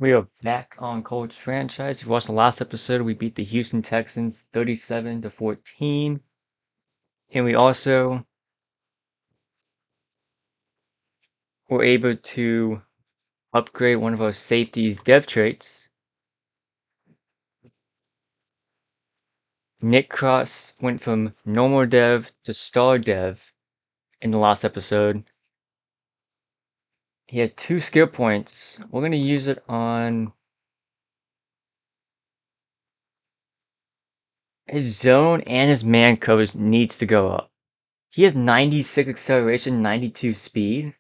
We are back on Colts Franchise. If you watched the last episode, we beat the Houston Texans 37-14. And we also were able to upgrade one of our safety's dev traits. Nick Cross went from normal dev to star dev in the last episode. He has 2 skill points. We're going to use it on his zone, and his man coverage needs to go up. He has 96 acceleration, 92 speed.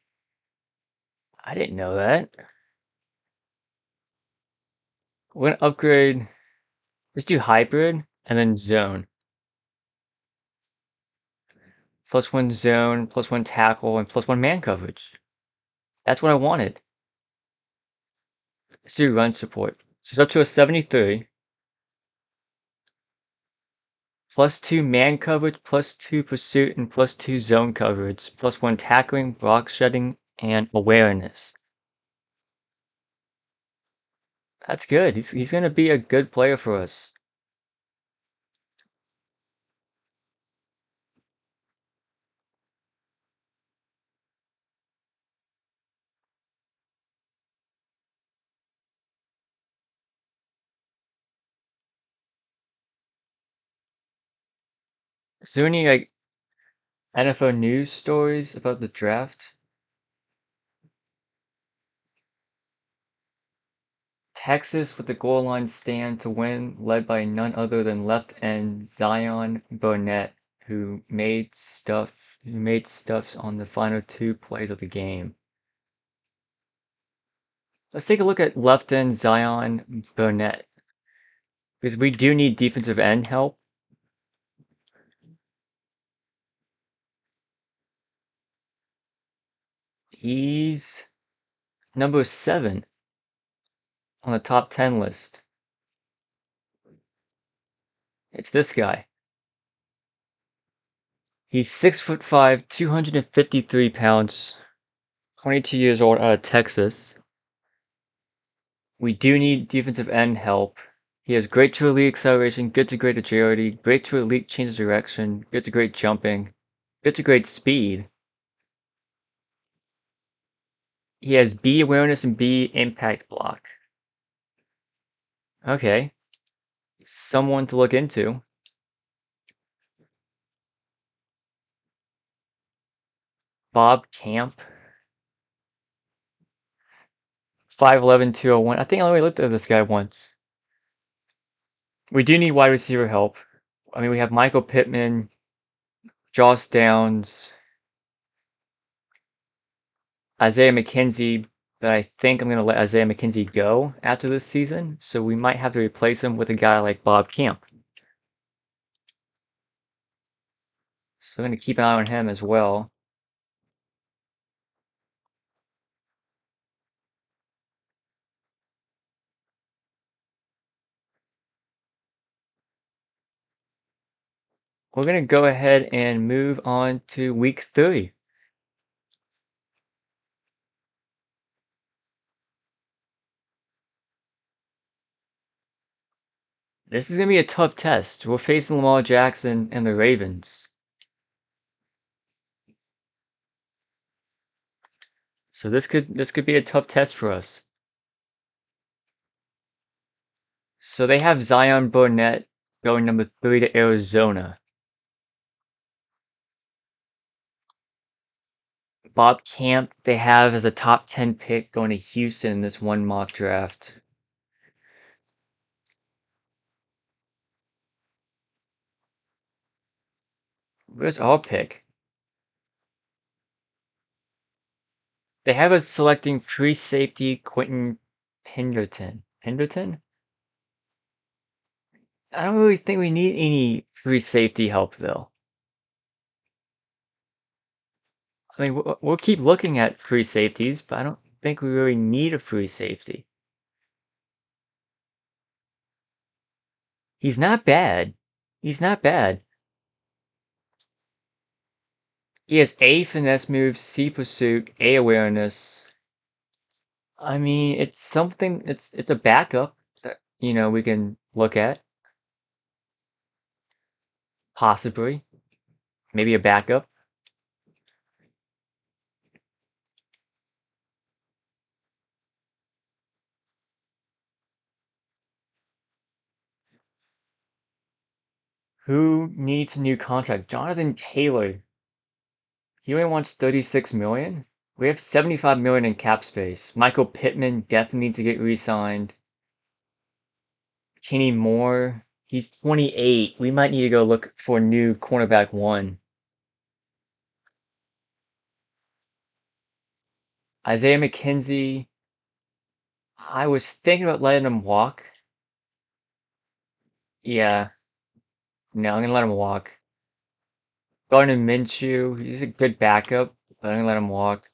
I didn't know that. We're going to upgrade. Let's do hybrid and then zone. +1 zone, +1 tackle, and +1 man coverage. That's what I wanted. Let's do run support. So it's up to a 73. +2 man coverage, +2 pursuit, and +2 zone coverage, +1 tackling, block shedding, and awareness. That's good. He's going to be a good player for us. Is there any like NFL news stories about the draft? Texas with the goal line stand to win, led by none other than left end Zion Burnett, who made stuffs on the final 2 plays of the game. Let's take a look at left end Zion Burnett, because we do need defensive end help. He's number 7 on the top 10 list. It's this guy. He's 6'5", 253 pounds, 22 years old, out of Texas. We do need defensive end help. He has great to elite acceleration, good to great agility, great to elite change of direction, good to great jumping, good to great speed. He has B awareness and B impact block. Okay. Someone to look into. Bob Camp. 5'11", 201. I think I only looked at this guy once. We do need wide receiver help. I mean, we have Michael Pittman, Josh Downs, Isaiah McKenzie, but I think I'm going to let Isaiah McKenzie go after this season, so we might have to replace him with a guy like Bob Camp. So I'm going to keep an eye on him as well. We're going to go ahead and move on to week 3. This is going to be a tough test. We're facing Lamar Jackson and the Ravens. So this could be a tough test for us. So they have Zion Burnett going number 3 to Arizona. Bob Camp they have as a top 10 pick going to Houston in this one mock draft. Where's our pick? They have us selecting free safety Quentin Penderton. Penderton? I don't really think we need any free safety help, though. I mean, we'll keep looking at free safeties, but I don't think we really need a free safety. He's not bad. He's not bad. He has A finesse moves, C pursuit, A awareness. I mean, it's something. It's a backup that we can look at, possibly, maybe a backup. Who needs a new contract? Jonathan Taylor. He only wants 36 million. We have 75 million in cap space. Michael Pittman definitely needs to get re-signed. Kenny Moore, he's 28. We might need to go look for a new cornerback one. Isaiah McKenzie, I was thinking about letting him walk. Yeah, no, I'm gonna let him walk. Gardner Minshew, he's a good backup, but I'm gonna let him walk.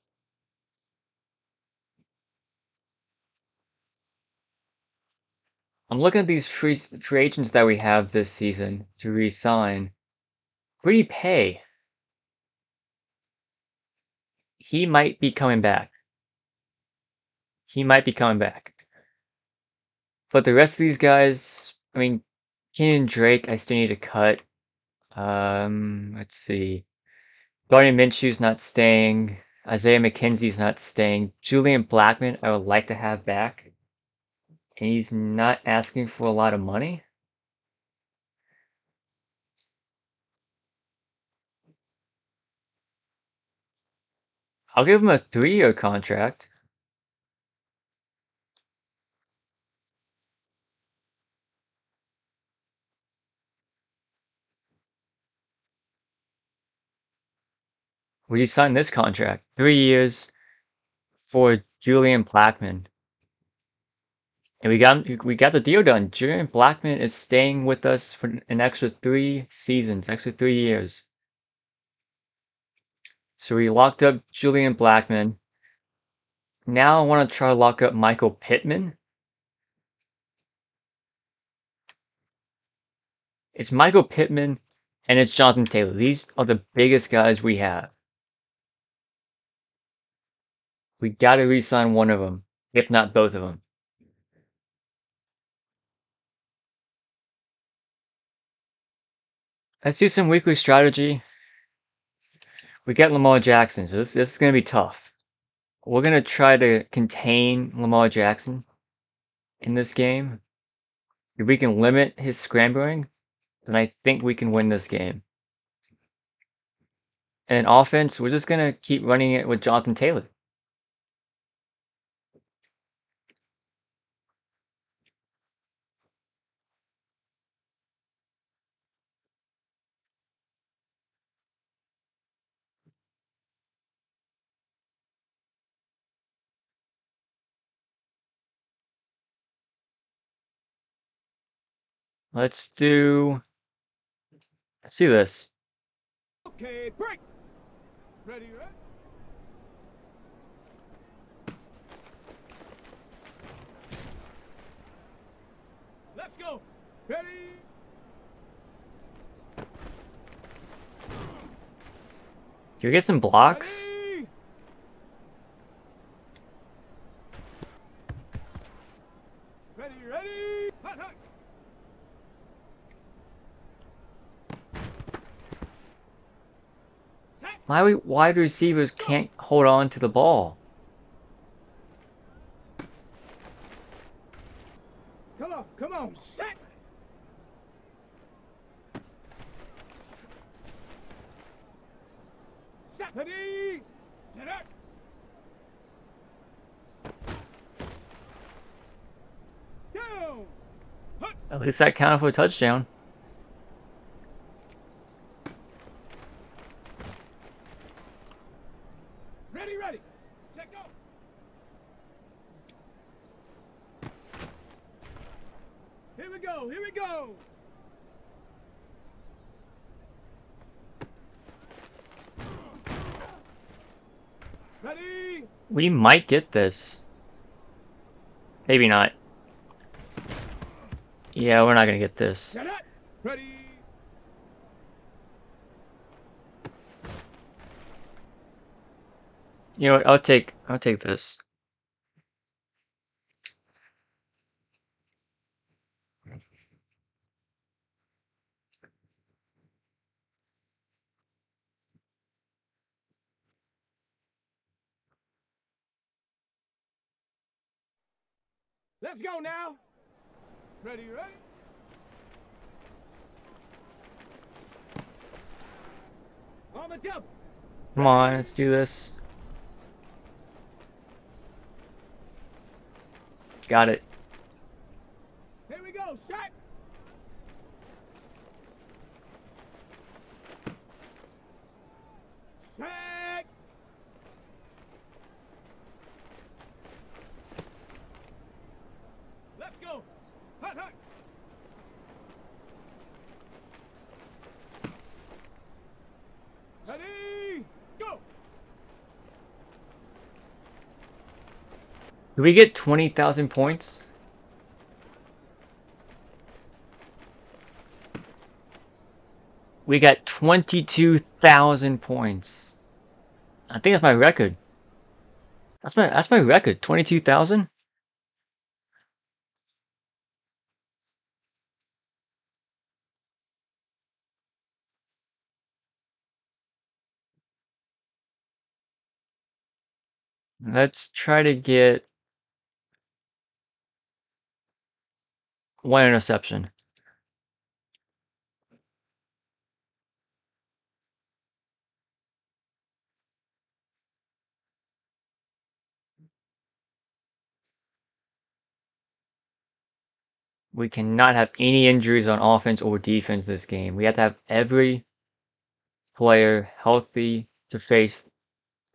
I'm looking at these free agents that we have this season to re-sign. What do you pay? He might be coming back. He might be coming back. But the rest of these guys, I mean, Kenyon Drake, I still need to cut. Let's see. Gardner Minshew's not staying. Isaiah McKenzie's not staying. Julian Blackman, I would like to have back. And he's not asking for a lot of money. I'll give him a 3-year contract. Would you sign this contract? 3 years for Julian Blackman. And we got the deal done. Julian Blackman is staying with us for an extra 3 seasons, extra 3 years. So we locked up Julian Blackman. Now I want to try to lock up Michael Pittman. It's Michael Pittman and it's Jonathan Taylor. These are the biggest guys we have. We got to re-sign one of them, if not both of them. Let's do some weekly strategy. We got Lamar Jackson, so this is going to be tough. We're going to try to contain Lamar Jackson in this game. If we can limit his scrambling, then I think we can win this game. And offense, we're just going to keep running it with Jonathan Taylor. Let's do this. Okay, break. Ready, right? Let's go. Ready. Can we get some blocks? Ready. Ready. Hot, hot. Why wide receivers can't hold on to the ball? Come on, set. Set. Ready. Get up. Down. At least that counted for a touchdown. Ready. Set, go. Here we go. Ready. We might get this. Maybe not. Yeah, we're not gonna get this. Get up. Ready. You know what? I'll take this. Let's go now. Ready, ready. On the double. Come on, let's do this. Got it. Here we go. Shot. Sack. Let's go. Hut, hut. Ready, go. Do we get 20,000 points? We got 22,000 points. I think that's my record. That's my record. 22,000. Let's try to get 1 interception. We cannot have any injuries on offense or defense this game. We have to have every player healthy to face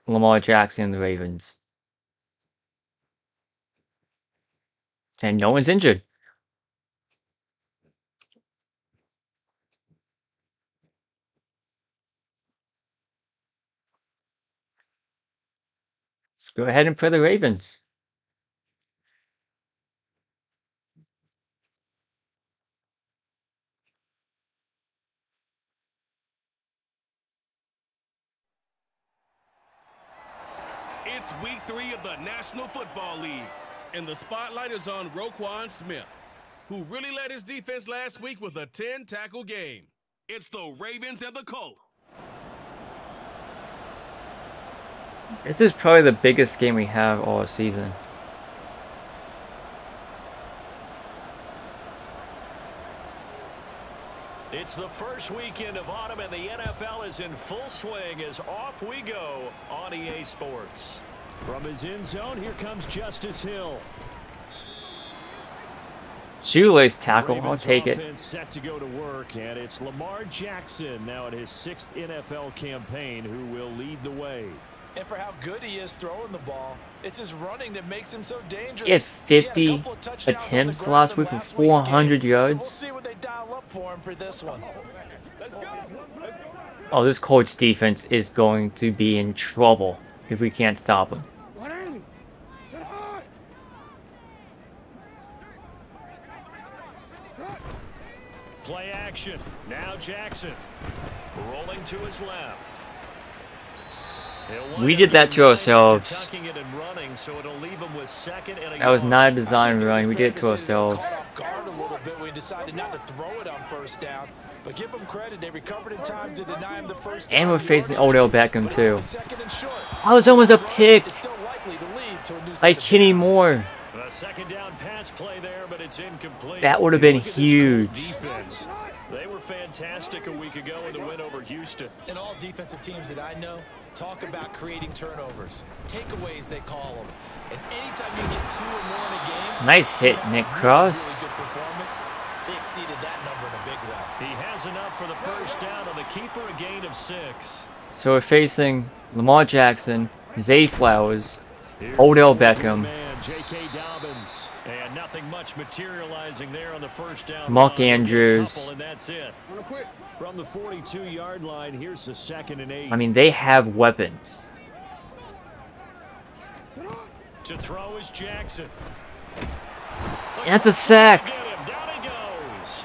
Lamar Jackson and the Ravens. And no one's injured. Let's go ahead and play the Ravens. It's week 3 of the National Football League, and the spotlight is on Roquan Smith, who really led his defense last week with a 10-tackle game. It's the Ravens and the Colts. This is probably the biggest game we have all season. It's the first weekend of autumn, and the NFL is in full swing as off we go on EA Sports. From his end zone, here comes Justice Hill. Shoelace tackle, I'll take it. Set to go to work, and it's Lamar Jackson now in his 6th NFL campaign who will lead the way. And for how good he is throwing the ball, it's his running that makes him so dangerous. He had 50 attempts last week for 400 yards. So we'll see what they dial up for him for this one. Let's go. Let's go. Oh, this Colts defense is going to be in trouble if we can't stop him. Play action. Now Jackson rolling to his left. We did that to ourselves. That was not a design run. We did it to ourselves. We decided not to throw it on first down, but give them credit. They recovered in time to deny him the first down. And we're facing Odell Beckham too. Ozone was a pick by Kenny Moore. Second down pass play there, but it's incomplete. That would have been huge. They were fantastic a week ago in the win over Houston. And all defensive teams that I know talk about creating turnovers, takeaways they call them. And anytime you get 2 or more in a game, nice hit, Nick Cross. really good performance. They exceeded that number in a big way. He has enough for the first down on the keeper, a gain of 6. So we're facing Lamar Jackson, Zay Flowers, Odell Beckham, J.K. Dobbins, and nothing much materializing there on the first down. Mark Andrews. And that's it. From the 42-yard line, here's the 2nd and 8. I mean, they have weapons. To throw is Jackson. And that's a sack. Down he goes.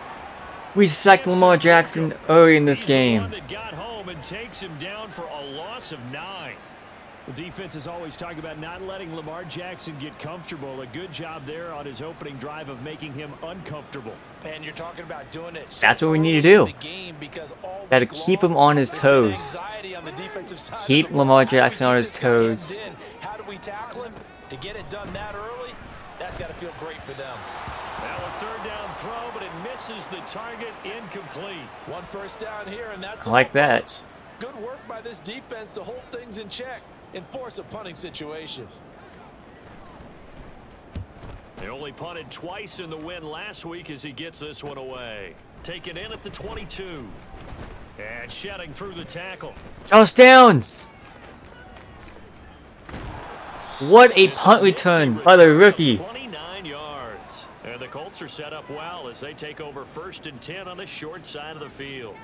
We sacked Lamar Jackson early in this He's the game. one that got home and takes him down for a loss of 9. The defense is always talking about not letting Lamar Jackson get comfortable. A good job there on his opening drive of making him uncomfortable. And you're talking about doing it. That's what we need to do. Got to keep him on his toes. Keep Lamar Jackson on his toes. How do we tackle him? To get it done that early, that's got to feel great for them. Now a third down throw, but it misses the target, incomplete. One first down here, and that's I like that. Good work by this defense to hold things in check and force a punting situation. They only punted twice in the win last week as he gets this one away. Taken in at the 22. And shedding through the tackle. Josh Downs! What a punt return by the rookie. 29 yards. And the Colts are set up well as they take over 1st and 10 on the short side of the field.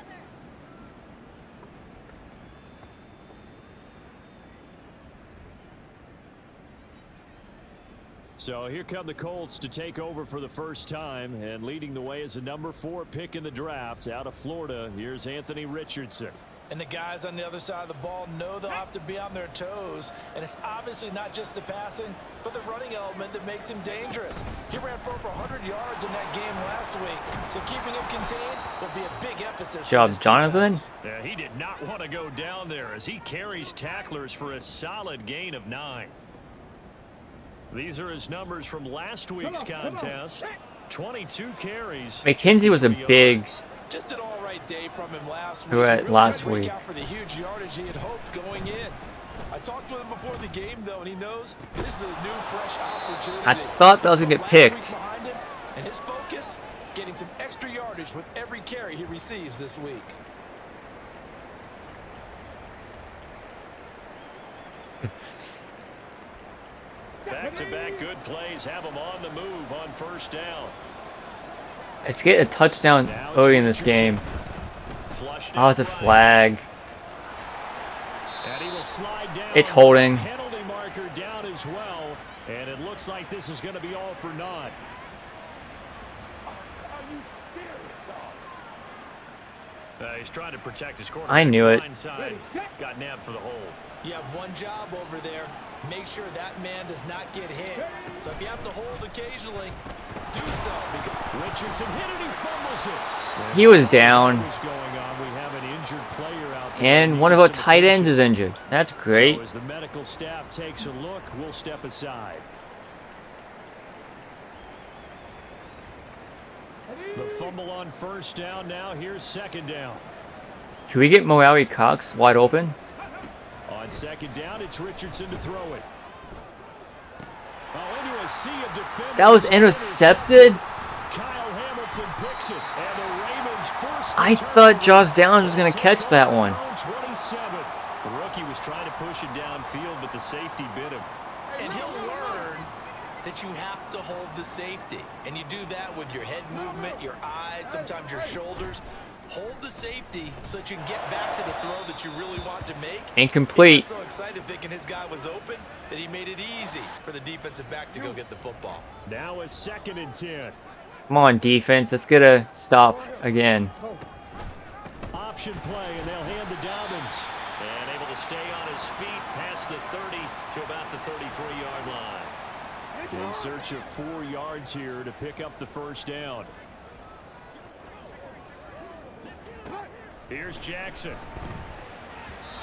So here come the Colts to take over for the first time, and leading the way is the number 4 pick in the draft out of Florida. Here's Anthony Richardson. And the guys on the other side of the ball know they'll have to be on their toes. And it's obviously not just the passing, but the running element that makes him dangerous. He ran for over 100 yards in that game last week. So keeping him contained will be a big emphasis. Good job, Jonathan. Yeah, he did not want to go down there as he carries tacklers for a solid gain of 9. These are his numbers from last week's contest. 22 carries. McKenzie was a big just an all-right day from him last week. Week. For the huge yardage he had hoped going in. I talked with him before the game though, and he knows this is a new, fresh opportunity. I thought that was gonna get picked. And his focus, getting some extra yardage with every carry he receives this week. Back-to-back good plays have him on the move on 1st down. Let's get a touchdown early in this game. Oh, it's a flag. And he will slide down. It's holding. Penalty marker down as well, and it looks like this is going to be all for naught. He's trying to protect his quarterback. I knew it. Got nabbed for the hold. You have one job over there. Make sure that man does not get hit. So if you have to hold occasionally, do so. Richardson hit it, he fumbles it. He was down. What's going on? We have an injured player out there. And one of our tight ends is injured. That's great. So as the medical staff takes a look, we'll step aside. The fumble on 1st down now. Here's 2nd down. Can we get Moali Cox wide open? On 2nd down, it's Richardson to throw it. Oh, into a sea of defenders. That was intercepted? Kyle Hamilton picks it, and the Ravens force the I thought Josh Downs was going to catch that one. 27. The rookie was trying to push it downfield, but the safety bit him. And he'll learn that you have to hold the safety. And you do that with your head movement, your eyes, sometimes your shoulders. Hold the safety so that you can get back to the throw that you really want to make. Incomplete. He got so excited thinking his guy was open that he made it easy for the defensive back to go get the football. Now a 2nd and 10. Come on, defense. Let's get a stop again. Option play, and they'll hand to Dobbins. And able to stay on his feet past the 30 to about the 33-yard line. In search of 4 yards here to pick up the 1st down. Here's Jackson.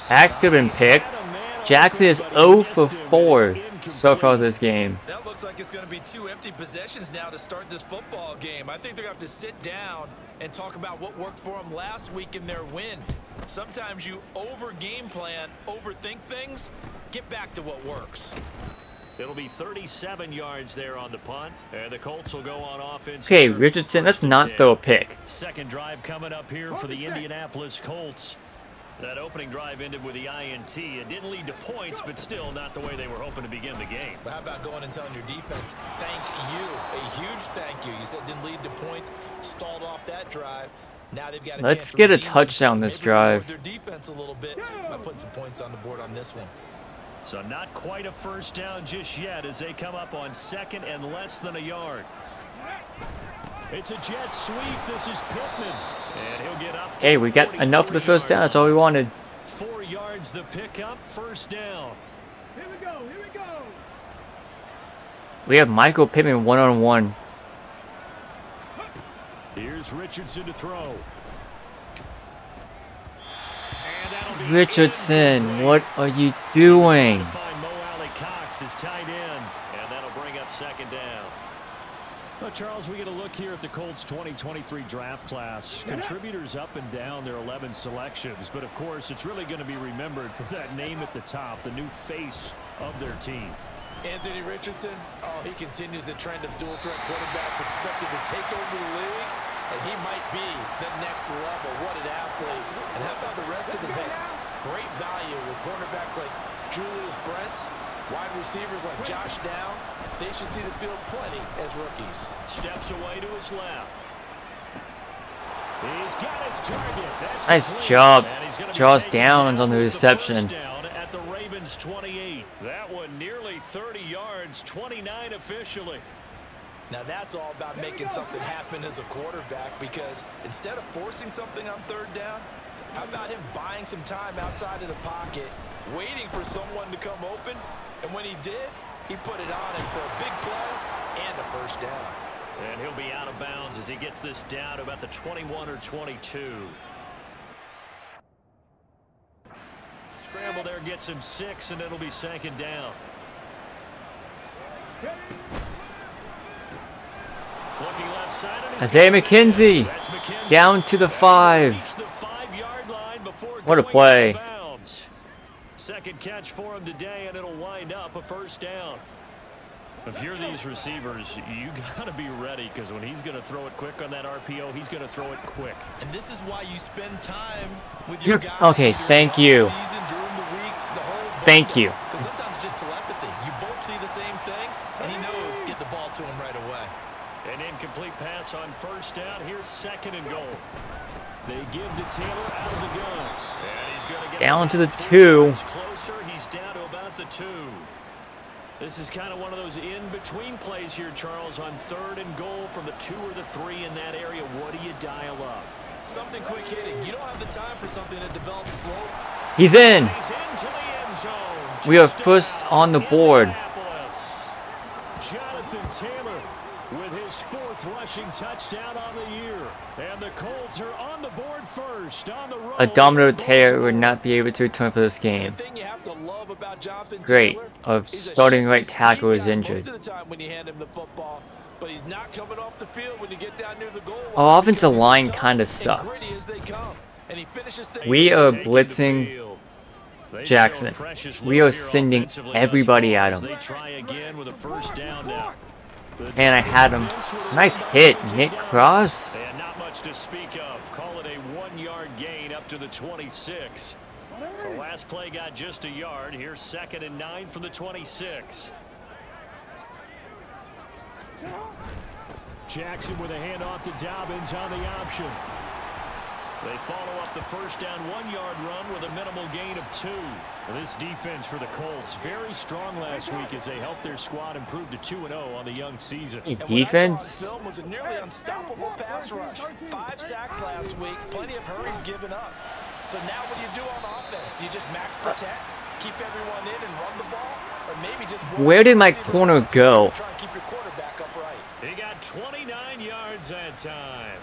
That could have been picked. Jackson is 0 for 4 so far this game. That looks like it's going to be 2 empty possessions now to start this football game. I think they're going to have to sit down and talk about what worked for them last week in their win. Sometimes you over-game plan, overthink things. Get back to what works. It'll be 37 yards there on the punt, and the Colts will go on offense. Okay, Richardson, let's not throw a pick. 2nd drive coming up here for the Indianapolis Colts. That opening drive ended with the INT. It didn't lead to points, but still not the way they were hoping to begin the game. But how about going and telling your defense, thank you, a huge thank you. You said it didn't lead to points, stalled off that drive. Now they've got Let's get a touchdown this drive. Their defense a little bit by putting some points on the board on this one. So not quite a 1st down just yet as they come up on 2nd and less than a yard. It's a jet sweep. This is Pittman. And he'll get up to Hey, we got enough of the 1st down. That's all we wanted. 4 yards the pickup, 1st down. We have Michael Pittman one-on-one. Here's Richardson to throw. And that'll be Richardson, what are you doing? Is tied in, and that'll bring up second down. Well, Charles, we get a look here at the Colts 2023 draft class. Contributors up and down their 11 selections, but of course it's really going to be remembered for that name at the top, the new face of their team. Anthony Richardson, oh, he continues the trend of dual threat quarterbacks expected to take over the league, and he might be the next level. What an athlete. And how about the rest of the mix? Great value with cornerbacks like Julius Brents, wide receivers like Josh Downs. They should see the field plenty as rookies. Steps away to his left. He's got his target. That's Nice complete. job, And Josh Downs on the reception. Down at the Ravens 28. That one nearly 30 yards, 29 officially. Now that's all about making something happen as a quarterback, because instead of forcing something on third down, how about him buying some time outside of the pocket, waiting for someone to come open, and when he did, he put it on him for a big play and a first down. And he'll be out of bounds as he gets this down to about the 21 or 22. Scramble there gets him 6, and it'll be second down. Looking left side of his Isaiah McKenzie That's McKenzie. down to the 5. Reached the 5-yard line before What a going play. out of bounds. Second catch for him today, and it'll wind up a first down. If you're these receivers, you got to be ready, because when he's going to throw it quick on that RPO, he's going to throw it quick. And this is why you spend time with You're- your guy. okay, thank you. Season, during the week, the whole Thank you. Because sometimes it's just telepathy. You both see the same thing, and he knows get the ball to him right away. An incomplete pass on first down. Here's second and goal. They give to Taylor out of the gun. And he's going to get Down to the 3 2. yards closer. He's down to about the 2. This is kind of one of those in-between plays here, Charles, on third and goal from the 2 or the 3 in that area. What do you dial up? Something quick hitting. You don't have the time for something that develops slow. He's in. He's into the end zone. We are Touchdown, first on the board. Indianapolis. Jonathan Taylor with his 4th rushing touchdown on the year. And the Colts are on the board first on the road. A domino tear would not be able to return for this game. The thing you have to love about Jonathan Great. Taylor, Our he's a starting shifty right tackle speed is guy injured. most of the time when you hand him the football, but he's not coming off the field when you get down near the goal line. Our offensive because he's line tough kinda and sucks. gritty as they come. And he finishes things We are Taking the blitzing field. They've Jackson. shown precious We are little here sending offensively everybody thus far at as him. They try again with a first down now. And I had him. Nice hit, Nick Cross. And not much to speak of. Call it a 1-yard gain up to the 26. The last play got just a yard. Here's 2nd and 9 from the 26. Jackson with a handoff to Dobbins on the option. They follow up the first down 1-yard run with a minimal gain of 2. This defense for the Colts, very strong last week as they helped their squad improve to 2-0 on the young season. Hey, And what I saw on defense. film was a nearly unstoppable pass rush. 5 sacks last week, plenty of hurries given up. So now what do you do on offense? You just max protect, keep everyone in and run the ball, or maybe just Where did my corner go? Try and keep your quarterback upright. He got 29 yards that time.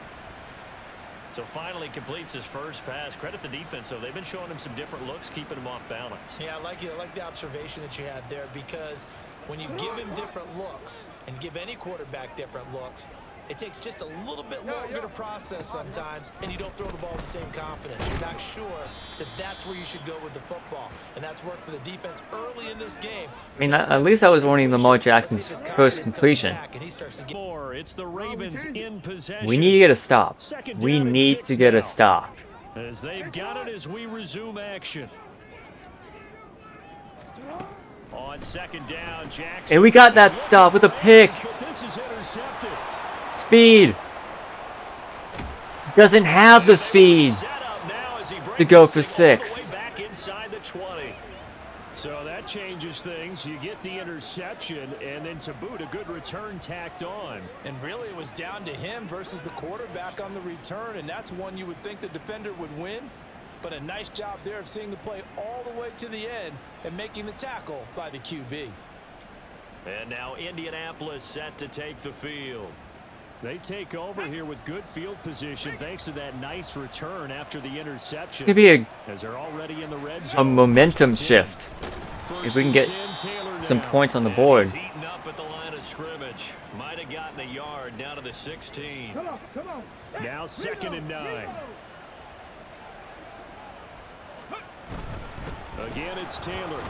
So finally completes his first pass. Credit the defense, though. They've been showing him some different looks, keeping him off balance. Yeah, I like it. I like the observation that you had there, because when you give him different looks and give any quarterback different looks, it takes just a little bit longer to process sometimes, and you don't throw the ball with the same confidence. You're not sure that that's where you should go with the football, and that's worked for the defense early in this game. I mean, at least I was warning Lamar Jackson's first completion. More. It's the Ravens in possession. We need to get a stop. We need to get a stop. As they've got it as we resume action. On 2nd down, Jackson. And we got that stop with a pick. But this is intercepted. Speed. Doesn't have the speed Set up now as he breaks to go the for signal all the 6. way back inside the 20. So that changes things. You get the interception, and then to boot, a good return tacked on. And really, it was down to him versus the quarterback on the return, and that's one you would think the defender would win. But a nice job there of seeing the play all the way to the end and making the tackle by the QB. And now Indianapolis set to take the field. They take over here with good field position thanks to that nice return after the interception. It's going to be as they're already in the red a zone. momentum shift. If we can get some points on the board. He's eating up at the line of scrimmage. Might have gotten a yard down to the 16. Come on. Now 2nd and 9. Again, it's Taylor.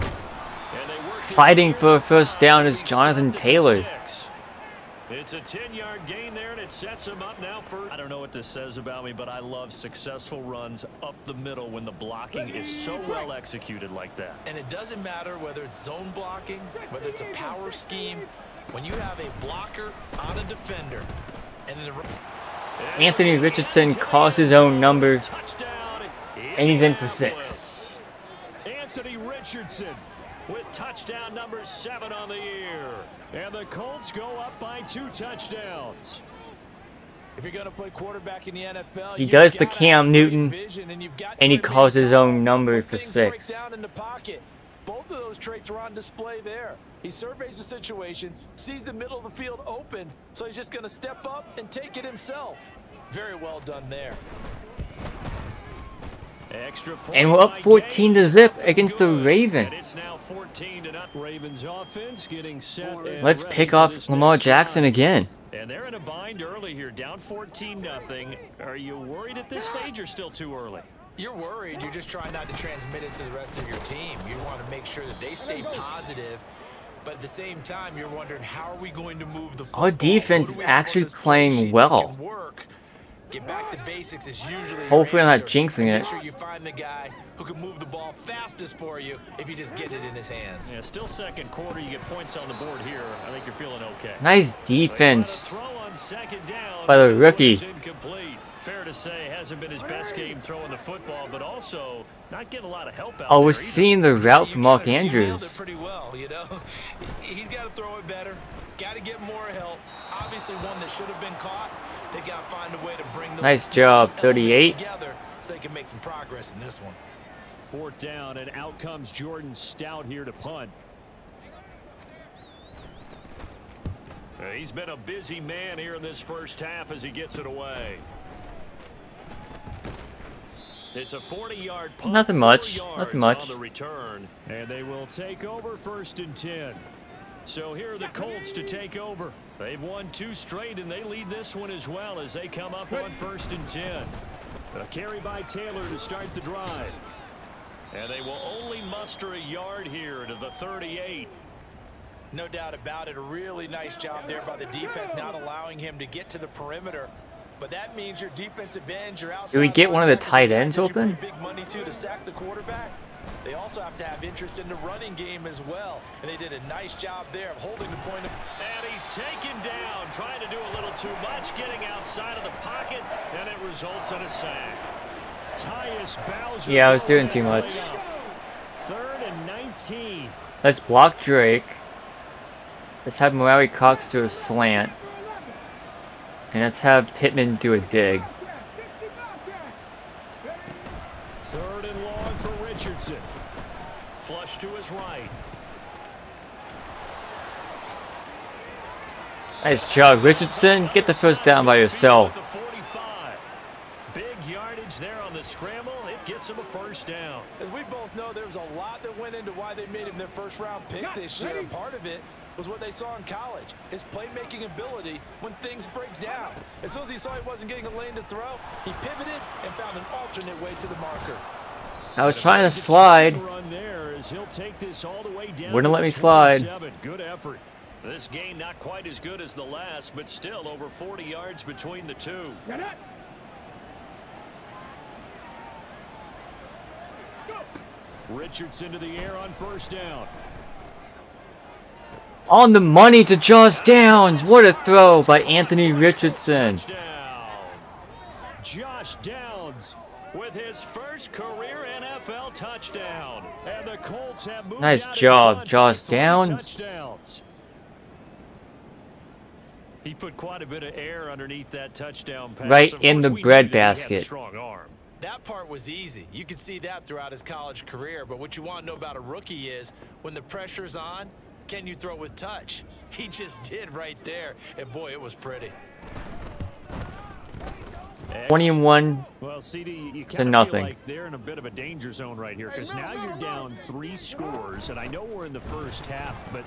And they work Fighting for a first down is Jonathan Taylor. It's a 10-yard gain there, and it sets him up now for... I don't know what this says about me, but I love successful runs up the middle when the blocking is so well executed like that. And it doesn't matter whether it's zone blocking, whether it's a power scheme. When you have a blocker on a defender, and then Anthony Richardson calls his own number, and he's in for 6. Anthony Richardson with touchdown number 7 on the year. And the Colts go up by 2 touchdowns. If you're going to play quarterback in the NFL, He does the Cam Newton, and he calls his own number for 6. Down in the pocket. Both of those traits are on display there. He surveys the situation, sees the middle of the field open, so he's just going to step up and take it himself. Very well done there. Extra point And we're up 14-0 against the Ravens. It's now 14-0. Ravens offense getting set. Let's pick off Lamar Jackson again. And they're in a bind early here, down 14-0. Are you worried at this stage or still too early? you're worried, you're just trying not to transmit it to the rest of your team. You want to make sure that they stay positive. But at the same time, you're wondering, how are we going to move the football? Our defense is actually playing well. Get back to basics is usually Hopefully I'm not jinxing it. Make sure you find the guy who can move the ball fastest for you if you just get it in his hands. Yeah, still second quarter. You get points on the board here. I think you're feeling okay. Nice defense by the rookie. Incomplete. Fair to say, hasn't been his best game throwing the football, but also not getting a lot of help out Oh, we're there seeing the route from Mark You nailed Andrews. it pretty well, you know. He's got to throw it better. Got to get more help. Obviously, one that should have been caught. They got to find a way to bring those Nice job, two elements 38. together so they can make some progress in this one. Fourth down, and out comes Jordan Stout here to punt. He's been a busy man here in this first half as he gets it away. It's a 40-yard punt. Nothing much. 4 yards Nothing much. on the return, and they will take over 1st and 10. So here are the Colts to take over. They've won 2 straight, and they lead this one as well as they come up on 1st and 10. A carry by Taylor to start the drive. And they will only muster a yard here to the 38. No doubt about it. A really nice job there by the defense, not allowing him to get to the perimeter. But that means your defensive end, your outside. Do we get one of the tight ends open? Big money to sack the quarterback. They also have to have interest in the running game as well. And they did a nice job there of holding the point. And he's taken down, trying to do a little too much, getting outside of the pocket, and it results in a sack. Tyus Bowser. Yeah, I was doing too much. 3rd and 19. Let's block Drake. Let's have Murray Cox do a slant. And let's have Pittman do a dig. 3rd and long for Richardson. Flush to his right. Nice job, Richardson. Get the first down by yourself. The 45. Big yardage there on the scramble. It gets him a 1st down. As we both know, there was a lot that went into why they made him their first-round pick this year. And part of it was what they saw in college, his playmaking ability when things break down. As soon as he saw he wasn't getting a lane to throw, he pivoted and found an alternate way to the marker. I was trying to slide. Wouldn't let me slide. Good effort. This game not quite as good as the last, but still over 40 yards between the two. Richardson to the air on 1st down. On the money to Josh Downs. What a throw by Anthony Richardson. Josh Downs with his first career NFL touchdown. And the Colts have moved Nice out job, in front Josh with 3 Downs. touchdowns. He put quite a bit of air underneath that touchdown pass. Right Of in course, the we knew bread that he had a basket. strong arm. That part was easy. You could see that throughout his college career. But what you want to know about a rookie is when the pressure's on, Can you throw with touch? He just did right there, and boy, it was pretty. 21 well, CD, you to kind of nothing. feel like they're in a bit of a danger zone right here because now you're down 3 scores, and I know we're in the first half, but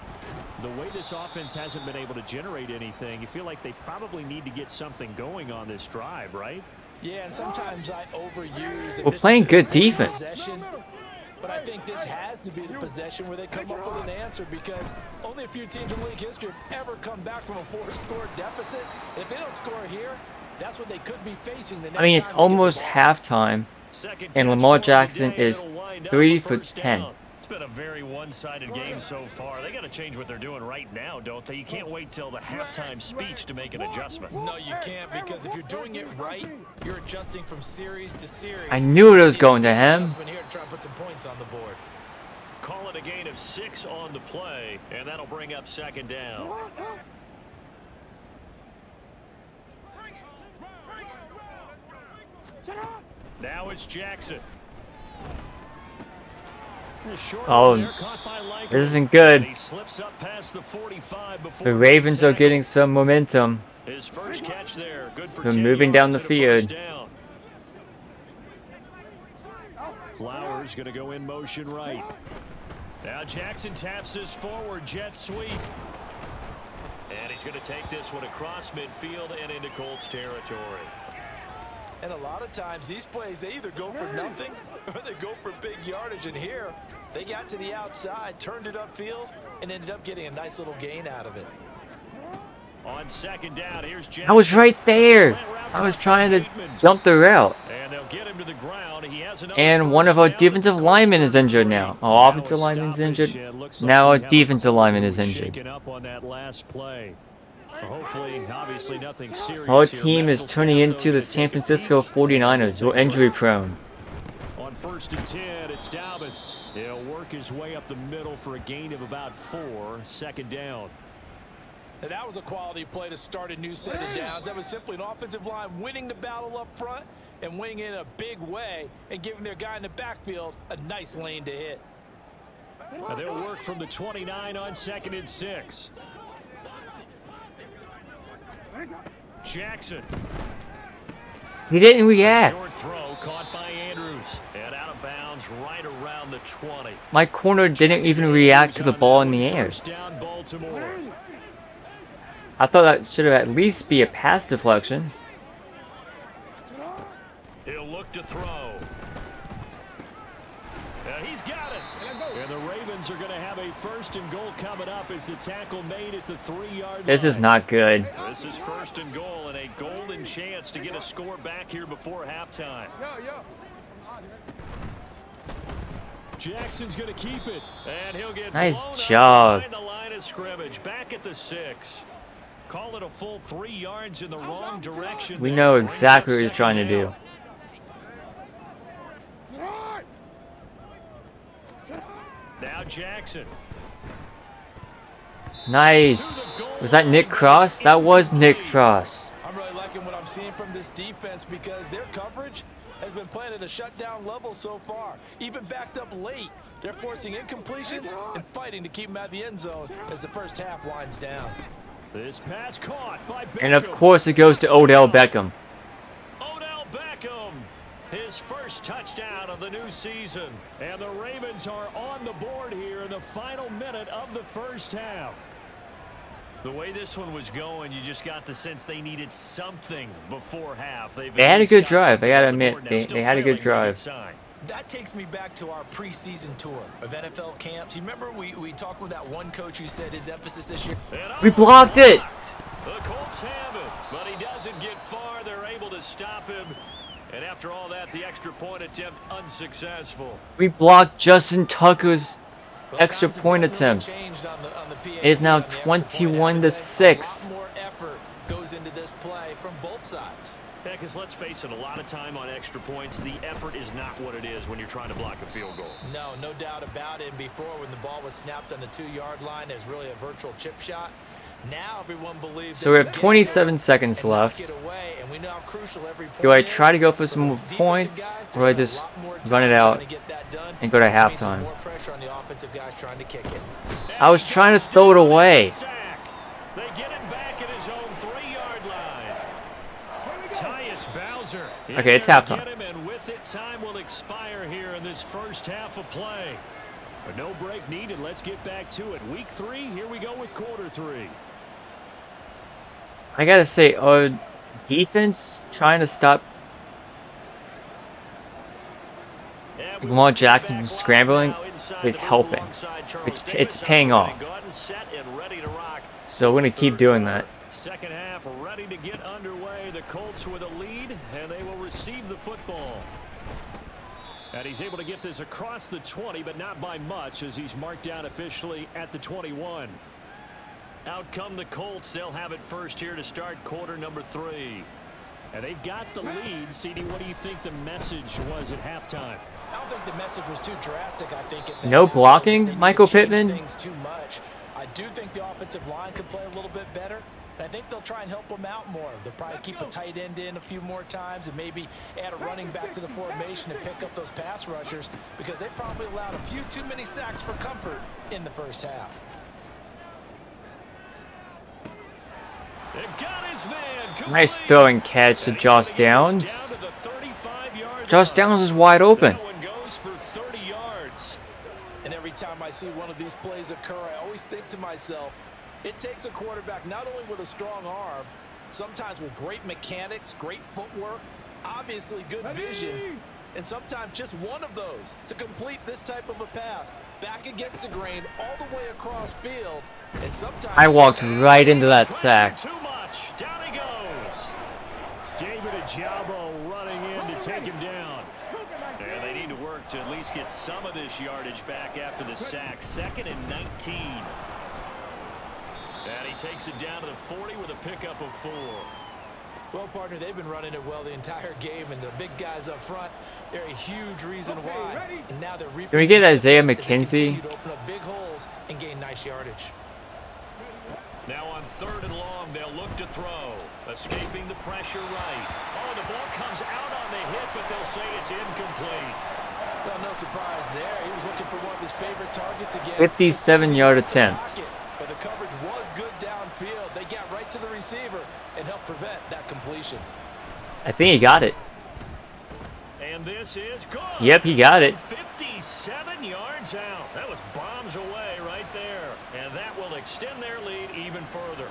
the way this offense hasn't been able to generate anything, you feel like they probably need to get something going on this drive, right? Yeah, and sometimes I overuse. We're playing good defense. Possession, but I think this has to be the possession where they come up with an answer because only a few teams in league history have ever come back from a 4-score deficit. And if they don't score here, that's what they could be facing the next I mean, it's time they get the almost ball. halftime, Second and catch Lamar for the Jackson day, is it'll wind up 3 a for first 10. down. It's been a very one-sided game so far. They got to change what they're doing right now, don't they? You can't wait till the halftime speech to make an adjustment. No, you can't, because if you're doing it right, you're adjusting from series to series. I knew it was going to him. Adjustment here to try and put some points on the board. Call it a gain of 6 on the play, and that'll bring up second down. Now it's Jackson. Oh, this isn't good. He slips up past the 45 before The Ravens are getting some momentum. his first catch there. Good for They're 10 moving down yards the and a first field. down. Flowers going to go in motion right. Now Jackson taps this forward jet sweep. And he's going to take this one across midfield and into Colts territory. And a lot of times these plays, they either go for nothing or they go for big yardage. And here, they got to the outside, turned it upfield, and ended up getting a nice little gain out of it. On second down, here's Jackson. I was right there. I was trying to jump the route. And they'll get him to the ground. He has another And one of first our down defensive at the linemen Colts is injured 33. now. Our offensive lineman's injured. Now our defensive lineman is injured. Shaken up on that last play. Hopefully, obviously nothing serious. Our here. team is Medical turning staff, into though, the gonna San take a Francisco peek. 49ers. We're injury prone. On 1st and 10, it's Dobbins. He'll work his way up the middle for a gain of about 4. Second down. And that was a quality play to start a new set of downs. That was simply an offensive line winning the battle up front and winning it in a big way and giving their guy in the backfield a nice lane to hit. And they'll work from the 29 on 2nd and 6. Jackson. He didn't react. Short throw caught by Andrews. And out of bounds right around the 20. My corner didn't even react to the ball in the air. First down, Baltimore. I thought that should have at least be a pass deflection. He'll look to throw. And he's got it. And the Ravens are going to have a 1st and goal coming up as the tackle made at the 3-yard line. This is not good. This is 1st and goal and a golden chance to get a score back here before halftime. Jackson's going to keep it. And he'll get Nice blown job. up behind the line of scrimmage. Back at the 6. Call it a full 3 yards in the wrong direction. We there. know Brings exactly up what you're trying to second do. down. Now Jackson. Nice. Was that Nick Cross? That was Nick Cross. I'm really liking what I'm seeing from this defense because their coverage has been playing at a shutdown level so far. Even backed up late, they're forcing incompletions and fighting to keep them out of the end zone as the first half winds down. This pass caught by Beckham. And of course it goes to Odell Beckham. Odell Beckham, his first touchdown of the new season. And the Ravens are on the board here in the final minute of the first half. The way this one was going, you just got the sense they needed something before half. They had a good drive. I gotta admit, they had a good drive. That takes me back to our preseason tour of NFL camps. You remember we talked with that one coach who said his emphasis this year? We blocked it. The Colts have it, but he doesn't get far. They're able to stop him. And after all that, the extra point attempt unsuccessful. We blocked Justin Tucker's extra point attempt. It is now 21-6. A lot more effort goes into this play from both sides. Yeah, because let's face it, a lot of time on extra points, the effort is not what it is when you're trying to block a field goal. No doubt about it. And before, when the ball was snapped on the 2-yard line, it's really a virtual chip shot. Now everyone believes. So we have 27 seconds left. Do I try to go for some more points, or do I just run it out and go to halftime? More pressure on the offensive guys trying to kick it. I was trying to throw it away. They get him back at his own 3-yard line. Tyus Bowser. Okay, it's halftime. And with it, time will expire here in this first half of play. But no break needed. Let's get back to it. Week 3, here we go with quarter 3. I gotta say, our defense trying to stop Lamar Jackson from scrambling is helping. It's paying off. So we're gonna keep doing that. Second half ready to get underway. The Colts with a lead, and they will receive the football. And he's able to get this across the 20, but not by much, as he's marked down officially at the 21. Out come the Colts. They'll have it first here to start quarter number 3. And they've got the lead. CD, what do you think the message was at halftime? I don't think the message was too drastic. I think no blocking, Michael Pittman. Things too much. I do think the offensive line could play a little bit better. I think they'll try and help them out more. They'll probably keep a tight end in a few more times and maybe add a running back to the formation and pick up those pass rushers, because they probably allowed a few too many sacks for comfort in the first half. Nice throwing catch to Josh Downs. Josh Downs is wide open. And every time I see one of these plays occur, I always think to myself, it takes a quarterback not only with a strong arm, sometimes with great mechanics, great footwork, obviously good vision, and sometimes just one of those to complete this type of a pass. Back against the grain, all the way across field, and sometimes I walked right into that sack. Too much. Down he goes. David Ajabo running in to take him down. And they need to work to at least get some of this yardage back after the sack. 2nd and 19. And he takes it down to the 40 with a pickup of 4. Well, partner, they've been running it well the entire game, and the big guys up front, they're a huge reason why. And now they're Can we get Isaiah McKenzie? to open up big holes and gain nice yardage. Now on 3rd and long, they'll look to throw. Escaping the pressure right. Oh, the ball comes out on the hit, but they'll say it's incomplete. Well, no surprise there. He was looking for one of his favorite targets again. 57-yard attempt. But the coverage was good downfield. They got right to the receiver and helped prevent that completion. I think he got it. And this is good. Yep, he got it. 57 yards out. That was bombs away right there. And that will extend their lead even further.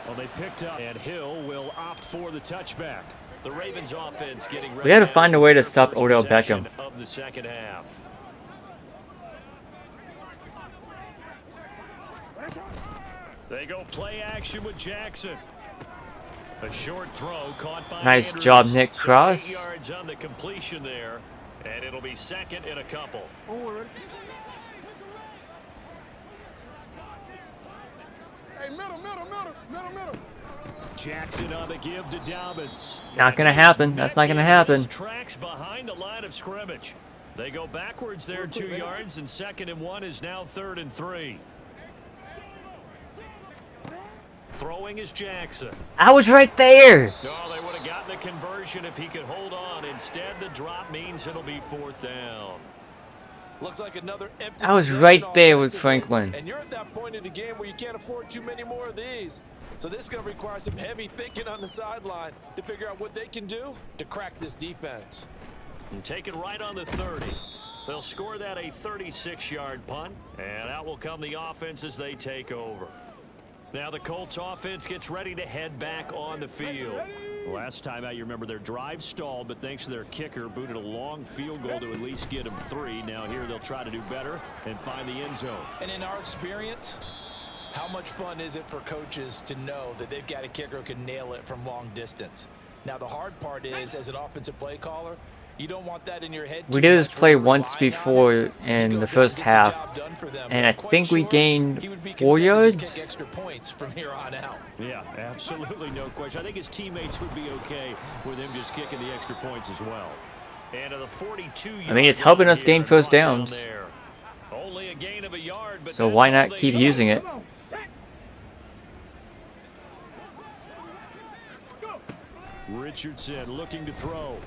Well, they picked up, and Hill will opt for the touchback. The Ravens offense getting ready. We got to find a way to stop Odell Beckham. Of the second half. They go play action with Jackson. A short throw caught by Nice Andrews. job, Nick Cross. 8 yards on the completion there, and it'll be 2nd and a couple. Hey, middle. Jackson on the give to Dobbins. Not gonna happen. That's not gonna happen. Tracks behind the line of scrimmage. They go backwards there 2 yards, and 2nd and 1 is now 3rd and 3. Throwing is Jackson. I was right there. Oh, they would have gotten the conversion if he could hold on. Instead, the drop means it'll be 4th down. Looks like another empty I was possession right there with offensively. Franklin. And you're at that point in the game where you can't afford too many more of these. So this is going to require some heavy thinking on the sideline to figure out what they can do to crack this defense. And take it right on the 30. They'll score that a 36-yard punt, and out will come the offense as they take over. Now the Colts offense gets ready to head back on the field. Last time out, you remember their drive stalled, but thanks to their kicker, booted a long field goal to at least get them 3. Now here they'll try to do better and find the end zone. And in our experience, how much fun is it for coaches to know that they've got a kicker who can nail it from long distance? Now the hard part is, as an offensive play caller, you don't want that in your head. We did this play once before in the first half, and I think we gained 4 yards. Extra points from here on out. Yeah, absolutely no question. I think his teammates would be okay with him just kicking the extra points as well. And the 42. I mean, it's helping us gain first downs. Only a gain of a yard, but So why not keep using it? Richardson looking to throw.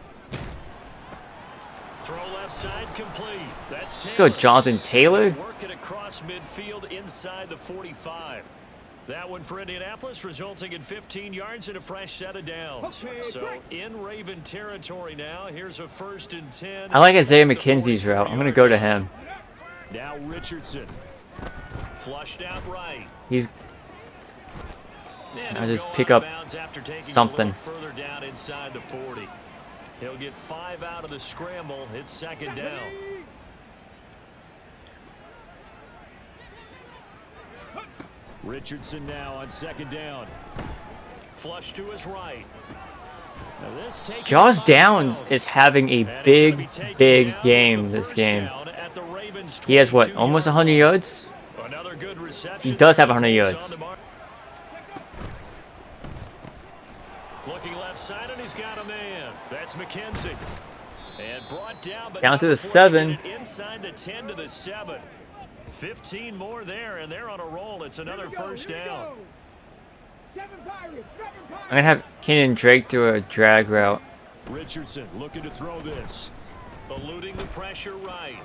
Throw left side complete. That's Let's go Jonathan Taylor. Working across midfield inside the 45. That one for Indianapolis, resulting in 15 yards and a fresh set of downs. So in Raven territory now. Here's a 1st and 10. I like Isaiah McKenzie's route. I'm going to go to him. Now Richardson. Flushed out right. He's... I'll just pick up something. Further down inside the 40. He'll get 5 out of the scramble. It's 2nd down. Richardson now on 2nd down. Flush to his right. Josh Downs is having a big game this game. He has what, almost 100 yards? He does have 100 yards. Looking left side, and he's got a man. That's McKenzie. And brought down, but down to the 7. Inside the 10 to the 7. 15 more there, and they're on a roll. It's another 1st down. I'm going to have Kenyon Drake do a drag route. Richardson looking to throw this. Eluding the pressure right.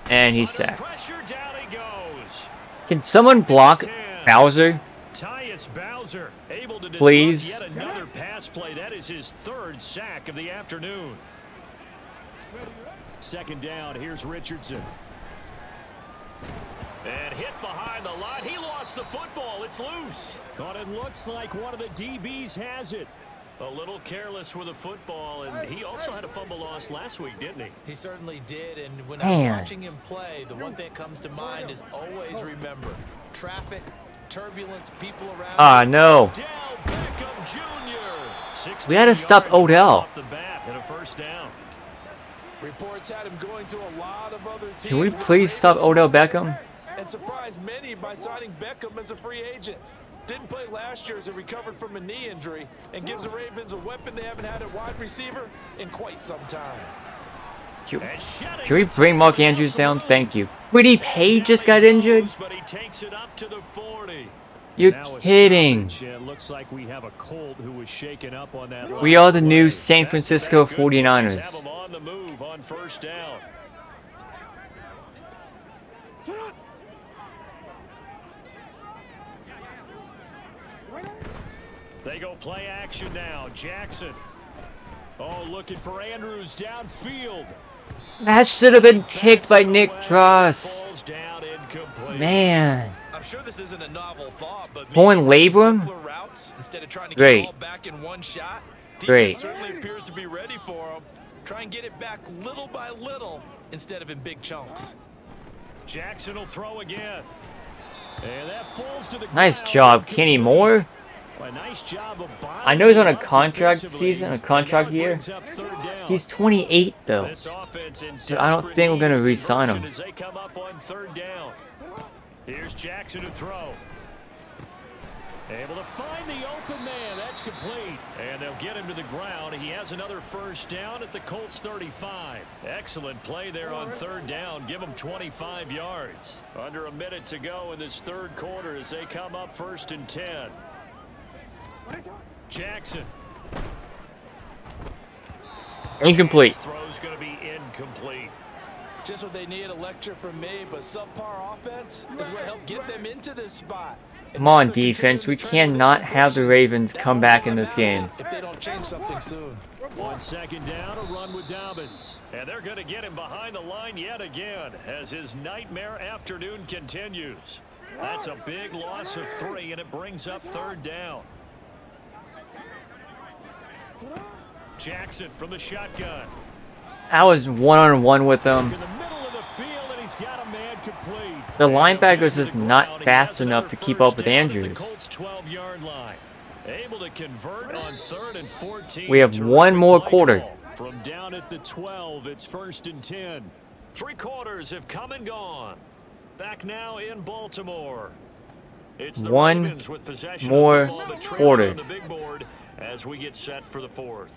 And he's sacked. Pressure, down he goes. Can someone block Bowser? Tyus Bowser able to please. Yet another pass play. That is his 3rd sack of the afternoon. 2nd down. Here's Richardson. And hit behind the line. He lost the football. It's loose. But it looks like one of the DBs has it. A little careless with the football, and he also had a fumble loss last week, didn't he? He certainly did, and when I'm watching him play, the one thing that comes to mind is always remember traffic, turbulence, people around. Ah, no. We had to stop Odell. Off the bat and a 1st down. Reports had him going to a lot of other teams. Can we please stop Odell Beckham? And surprised many by signing Beckham as a free agent. Didn't play last year as he recovered from a knee injury and gives the Ravens a weapon they haven't had at wide receiver in quite some time. Can we bring Mark Andrews down? Thank you. Quiddy Page just got injured? But he takes it up to the 40. You're kidding. Looks like we have a Colt who was shaken up on that. We are the new San Francisco 49ers. Have him on the move on 1st down. They go play action now. Jackson. Oh, looking for Andrews downfield. That should have been picked by Nick Truss. Man. I'm sure this isn't a novel thought, but pulling Labrum? Instead of trying to great. Get the ball back in one shot, great. Certainly appears to be ready for him. Try and get it back little by little instead of in big chunks. Jackson will throw again. And that falls to the nice job, Kenny Moore. A nice job of I know he's on a contract season, a contract year. He's 28 though, so I don't think we're gonna re-sign him. As they come up on 3rd down. Here's Jackson to throw. Able to find the open man. That's complete. And they'll get him to the ground. He has another 1st down at the Colts 35. Excellent play there on 3rd down. Give him 25 yards. Under a minute to go in this 3rd quarter as they come up 1st and 10. Jackson. Incomplete. Throw's going to be incomplete. Just what they need, a lecture from me, but subpar offense is what helped get them into this spot. Come on, defense. We cannot have the Ravens come back in this game. If they don't change something soon. On 2nd down, a run with Dobbins. And they're going to get him behind the line yet again as his nightmare afternoon continues. That's a big loss of 3, and it brings up 3rd down. Jackson from the shotgun. I was one-on-one with him. In the middle of the field, and he's got a man complete. The linebacker's just not fast enough to keep up with Andrews. The Colts 12-yard line. Able to convert on 3rd and 14. We have one more quarter. From down at the 12, it's 1st and 10. 3 quarters have come and gone. Back now in Baltimore. It's the one Ravens with possession more of the ball, but quarter on the big board as we get set for the 4th.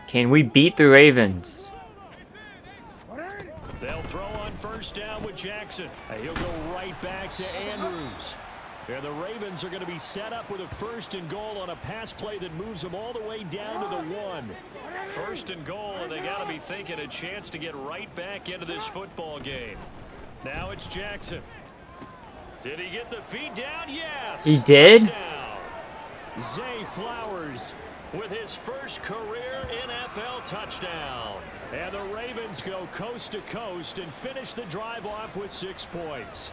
Can we beat the Ravens? They'll throw on 1st down with Jackson. He'll go right back to Andrews. And the Ravens are going to be set up with a 1st and goal on a pass play that moves them all the way down to the 1. 1st and goal, and they got to be thinking a chance to get right back into this football game. Now it's Jackson. Did he get the feet down? Yes. He did? Touchdown. Zay Flowers with his first career NFL touchdown. And the Ravens go coast to coast and finish the drive off with 6 points.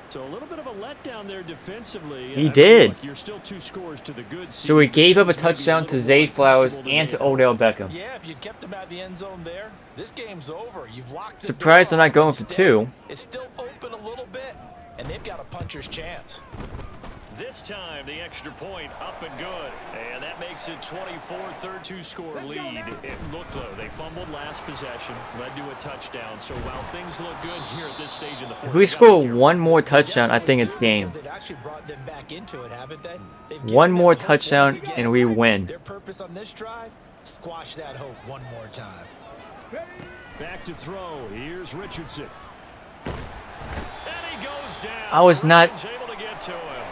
So a little bit of a letdown there defensively. He did. Look, you're still 2 scores to the good. So he gave up a touchdown to Zay Flowers and to Odell Beckham. Yeah, if you kept him at the end zone there, this game's over. You've locked. Surprised they're not going for 2. It's still open a little bit, and they've got a puncher's chance. This time, the extra point up and good. And that makes it 24-3 2-score lead. It looked though, they fumbled last possession, led to a touchdown. So while things look good here at this stage in the fourth, If we score one more touchdown, I think it's game. They've actually brought them back into it, haven't they? One more touchdown and we win. Their purpose on this drive, squash that hope one more time. Back to throw. Here's Richardson. And he goes down. I was not able to get to him.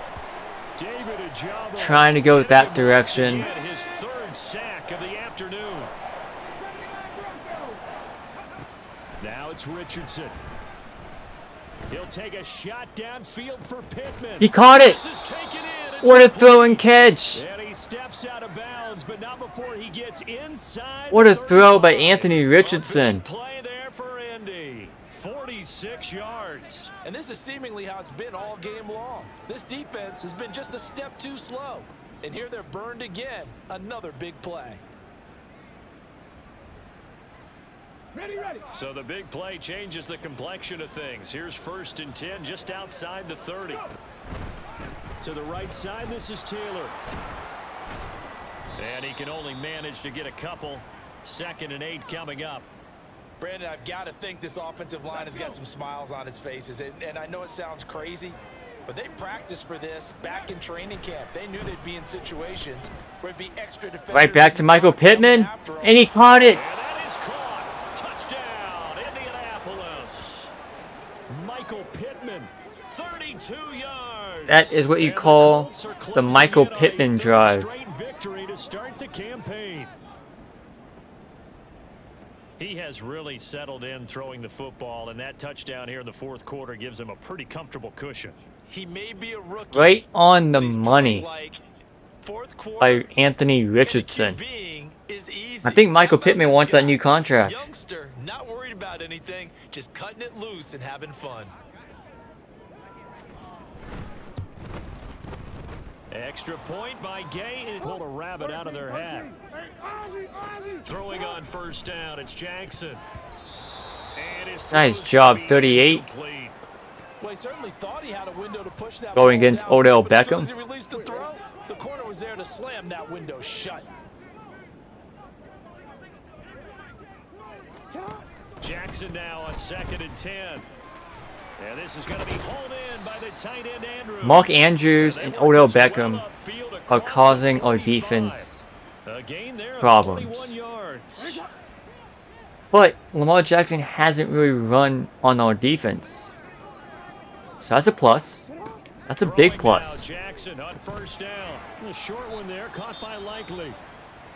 David Ojabo trying to go that direction. His 3rd sack of the afternoon. Now it's Richardson. He'll take a shot downfield for Pittman. He caught it. This is taken in. What a throw and catch. And he steps out of bounds, but not before he gets inside. What a throw by Anthony Richardson. Play there for Indy. 46 yards. And this is seemingly how it's been all game long. This defense has been just a step too slow. And here they're burned again. Another big play. Ready. So the big play changes the complexion of things. Here's 1st and 10 just outside the 30. To the right side, this is Taylor. And he can only manage to get a couple. 2nd and 8 coming up. Brandon, I've got to think this offensive line has got some smiles on its faces. And I know it sounds crazy, but they practiced for this back in training camp. They knew they'd be in situations where it'd be extra defenders. Right back to Michael Pittman, and he caught it. And that is caught. Touchdown, Indianapolis. Michael Pittman, 32 yards. That is what you call the Michael Pittman drive. Straight victory to start the campaign. He has really settled in throwing the football, and that touchdown here in the 4th quarter gives him a pretty comfortable cushion. He may be a rookie. Right on the money by Anthony Richardson. I think Michael Pittman wants that new contract. Youngster, not worried about anything, just cutting it loose and having fun. Extra point by Gay and pulled a rabbit out of their hat. Throwing on 1st down, it's Jackson. And nice job, 38. Well, he certainly thought he had a window to push that going against down, Odell but as soon Beckham. as he released the throw, the corner was there to slam that window shut. Jackson now on 2nd and 10. And this is going to be hauled in by the tight end Andrews. Mark Andrews and Odell Beckham are causing our defense problems. But Lamar Jackson hasn't really run on our defense. So that's a plus. That's a big plus. Jackson on 1st down. The short one there caught by Likely.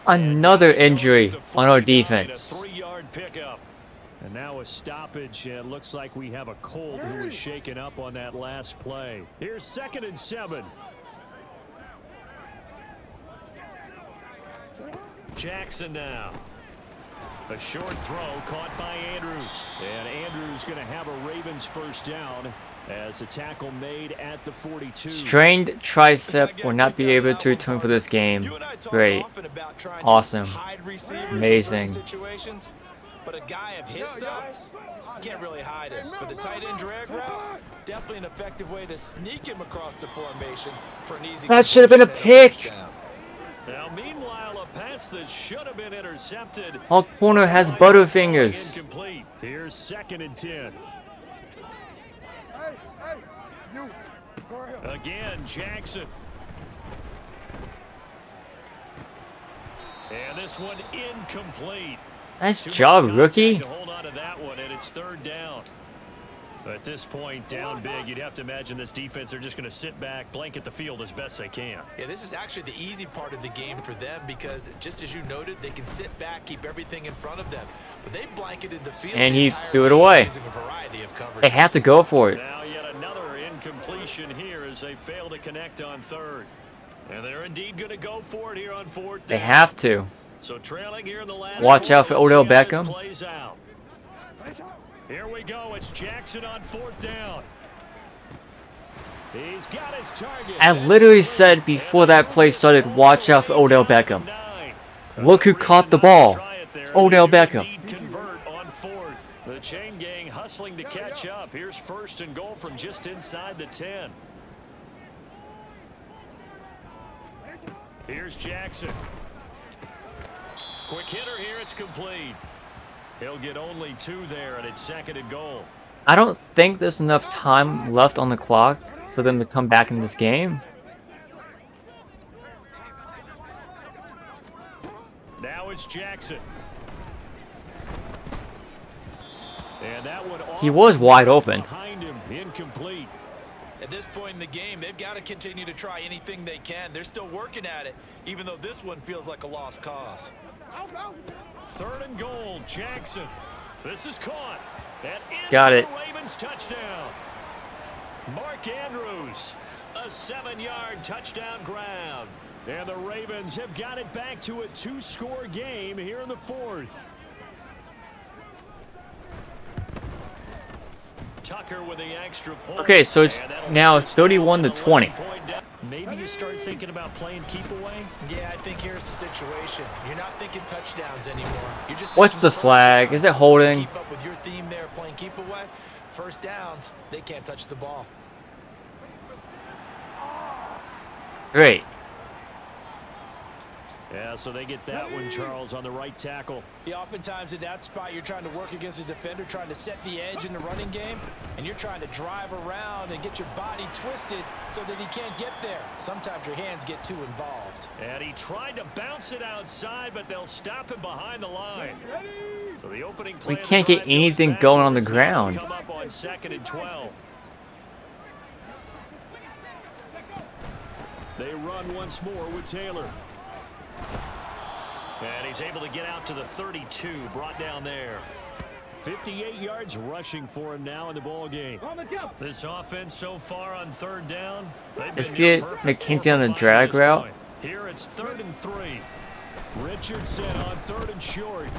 Another injury on our defense. 3-yard pickup. And now a stoppage. It looks like we have a Colt who was shaken up on that last play. Here's 2nd and 7. Jackson now. A short throw caught by Andrews. And Andrews going to have a Ravens 1st down as a tackle made at the 42. Strained tricep will not be able to return for this game. Great. Awesome. Amazing. But a guy of his size can't really hide him. But the tight end drag route, definitely an effective way to sneak him across the formation for an easy. That should have been a pick. Now, meanwhile, a pass that should have been intercepted. Our corner has butterfingers. Incomplete. Here's 2nd and 10. Again, Jackson. And this one incomplete. Nice job, rookie. To hold on to that one, and it's 3rd down. At this point, down big, you'd have to imagine this defense, they're just going to sit back, blanket the field as best they can. Yeah, this is actually the easy part of the game for them because, just as you noted, they can sit back, keep everything in front of them. But they blanketed the field. And he threw it away. They have to go for it. Now yet another incompletion here as they fail to connect on third. And they're indeed going to go for it here on fourth down. They have to. So trailing here in the last Watch out for quarter, Odell let's see how Beckham. this plays out. Here we go. It's Jackson on fourth down. He's got his target. I literally said before that play started, watch out for Odell Beckham. Look who caught the ball. Odell Beckham. Convert on fourth. The chain gang hustling to catch up. Here's first and goal from just inside the 10. Here's Jackson. Quick hitter here. It's complete. He'll get only 2 there, and it's second and goal. I don't think there's enough time left on the clock for them to come back in this game. Now it's Jackson. And that one He was wide open. behind him, incomplete. At this point in the game, they've got to continue to try anything they can. They're still working at it, even though this one feels like a lost cause. Third and goal, Jackson. This is caught. That Got it. Ravens touchdown. Mark Andrews, a 7-yard touchdown grab. And the Ravens have got it back to a 2-score game here in the fourth. Tucker with the extra point. Okay, so it's now 31-20. Maybe you start thinking about playing keep away. Yeah, I think here's the situation. You're not thinking touchdowns anymore. You're just What's thinking the flag? Is it holding? Keep up with your theme there, playing keep away. First downs, they can't touch the ball. Great. Yeah, so they get that one, Charles, on the right tackle. Yeah, oftentimes in that spot, you're trying to work against a defender, trying to set the edge in the running game, and you're trying to drive around and get your body twisted so that he can't get there. Sometimes your hands get too involved. And he tried to bounce it outside, but they'll stop him behind the line. So the opening play We can't get anything going on the ground. Come up on 2nd and 12. They run once more with Taylor. And he's able to get out to the 32, brought down there. 58 yards rushing for him now in the ball game. This offense so far on third down. Let's get McKenzie on a drag route. Here it's 3rd and 3. Richardson on 3rd and short.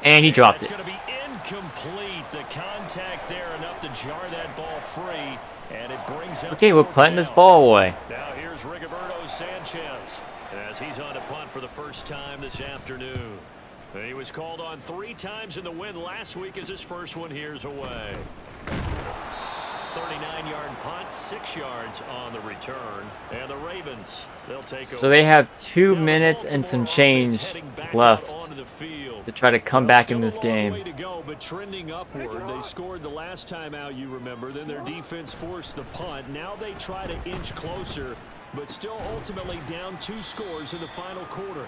And he dropped It's it. going to be incomplete. The contact there enough to jar that ball free. And it brings up Okay, we're punting this ball away. Now here's Rigoberto Sanchez as he's on a punt for the first time this afternoon. He was called on 3 times in the win last week as his first one here's away. 39-yard punt, 6 yards on the return. And the Ravens, they'll take over. So they have 2 minutes and some change left to try to come back in this game. Way to go, but trending upward. They scored the last time out, you remember. Then their defense forced the punt. Now they try to inch closer, but still ultimately down 2 scores in the final quarter.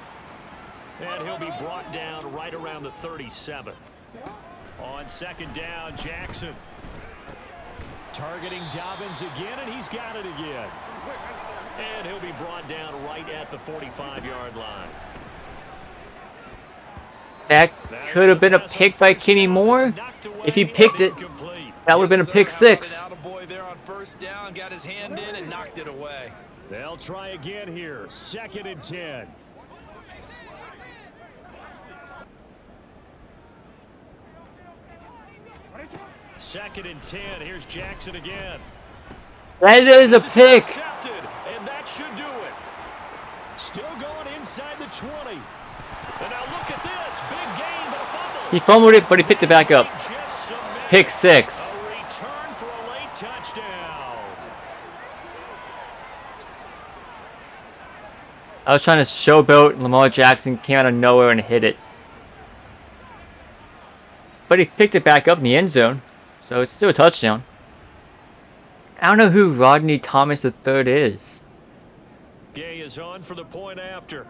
And he'll be brought down right around the 37. On 2nd down, Jackson. Targeting Dobbins again, and he's got it again. And he'll be brought down right at the 45-yard line. That could have been a pick by Kenny Moore. If he picked it, that would have been a pick 6. Boy there on 1st down, got his hand in and knocked it away. They'll try again here. 2nd and 10. Second and 10. Here's Jackson again. That is a pick. Intercepted, and that should do it. Still going inside the 20. And now look at this. Big gain, but a fumble. He fumbled it, but he picked it back up. Just submitted. Pick 6. A return for a late touchdown. I was trying to showboat. Lamar Jackson came out of nowhere and hit it. But he picked it back up in the end zone. So it's still a touchdown. I don't know who Rodney Thomas III is. Gay is on for the point after.